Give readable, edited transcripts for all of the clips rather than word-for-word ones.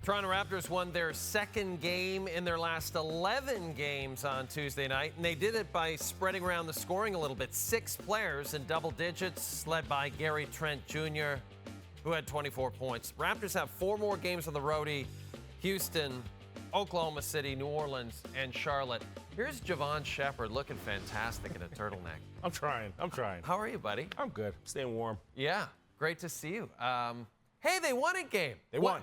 Toronto Raptors won their second game in their last 11 games on Tuesday night, and they did it by spreading around the scoring a little bit. 6 players in double digits, led by Gary Trent Jr., who had 24 points. Raptors have 4 more games on the roadie: Houston, Oklahoma City, New Orleans, and Charlotte. Here's Jevohn Shepherd looking fantastic in a turtleneck. I'm trying. How are you, buddy? I'm good. Staying warm. Yeah, great to see you. Hey, they won a game. They won.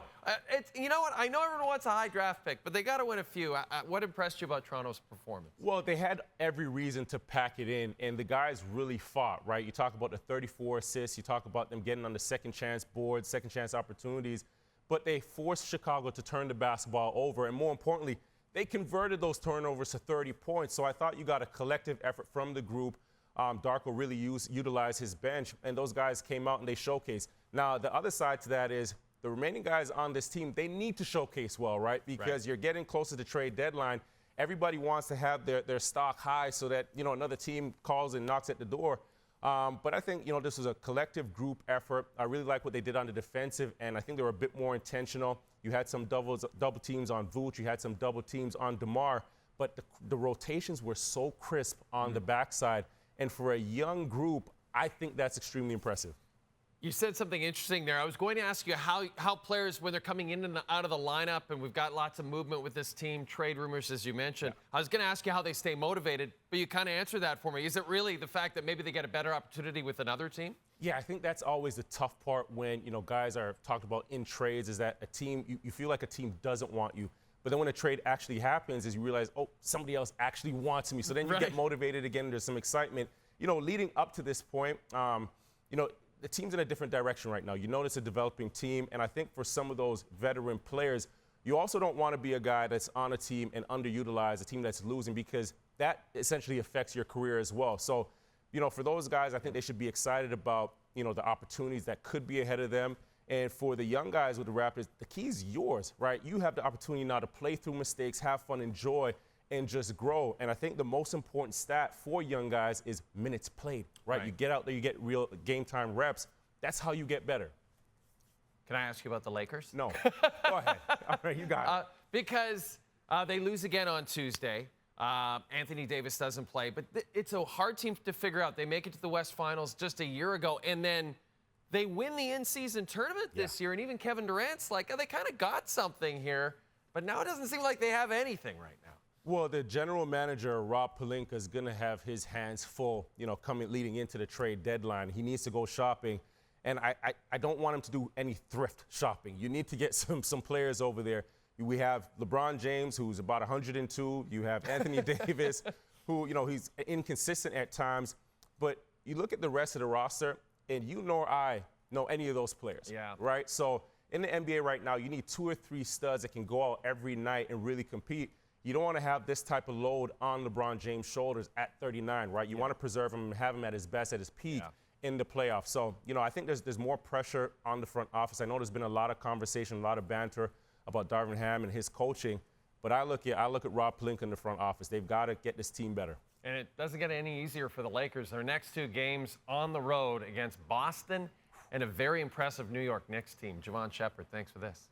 You know what? I know everyone wants a high draft pick, but they got to win a few. What impressed you about Toronto's performance? Well, they had every reason to pack it in, and the guys really fought, right? You talk about the 34 assists. You talk about them getting on the second chance board, second chance opportunities. But they forced Chicago to turn the basketball over, and more importantly, they converted those turnovers to 30 points. So I thought you got a collective effort from the group. Darko really utilized his bench, and those guys came out and they showcased. Now, the other side to that is the remaining guys on this team, they need to showcase well, right? Because you're getting closer to trade deadline. Everybody wants to have their stock high so that, another team calls and knocks at the door. But I think, this was a collective group effort. I really like what they did on the defensive, and I think they were a bit more intentional. You had some double teams on Vooch. You had some double teams on DeMar. But the rotations were so crisp on the backside. And for a young group, I think that's extremely impressive. You said something interesting there. I was going to ask you how players, when they're coming in and out of the lineup, and we've got lots of movement with this team, trade rumors, as you mentioned. Yeah. I was going to ask you how they stay motivated, but you kind of answered that for me. Is it really the fact that maybe they get a better opportunity with another team? Yeah, I think that's always the tough part when, guys are talked about in trades, is that a team, you feel like a team doesn't want you. But then when a trade actually happens, is you realize, oh, somebody else actually wants me. So then you get motivated again. There's some excitement. Leading up to this point, the team's in a different direction right now. You notice a developing team, and I think for some of those veteran players, you also don't want to be a guy that's on a team and underutilized, a team that's losing, because that essentially affects your career as well. So, for those guys, I think they should be excited about, the opportunities that could be ahead of them. And for the young guys with the Raptors, the key is yours, right? You have the opportunity now to play through mistakes, have fun, enjoy, and just grow. And I think the most important stat for young guys is minutes played, right? You get out there, you get real game time reps. That's how you get better. Can I ask you about the Lakers? No. Go ahead. All right, you got it. Because they lose again on Tuesday. Anthony Davis doesn't play, but it's a hard team to figure out. They make it to the West Finals just a year ago, and then they win the in-season tournament this year, and even Kevin Durant's like, oh, they kind of got something here, but now it doesn't seem like they have anything right now. Well, the general manager, Rob Pelinka, is going to have his hands full, leading into the trade deadline. He needs to go shopping, and I don't want him to do any thrift shopping. You need to get some players over there. We have LeBron James, who's about 102. You have Anthony Davis, who, he's inconsistent at times. But you look at the rest of the roster, and you nor I know any of those players, right? So in the NBA right now, you need 2 or 3 studs that can go out every night and really compete. You don't want to have this type of load on LeBron James' shoulders at 39, right? You want to preserve him and have him at his best, at his peak in the playoffs. So, I think there's more pressure on the front office. I know there's been a lot of conversation, a lot of banter about Darvin Ham and his coaching, but I look at Rob Pelinka in the front office. They've got to get this team better. And it doesn't get any easier for the Lakers. Their next 2 games on the road against Boston and a very impressive New York Knicks team. Jevohn Shepherd, thanks for this.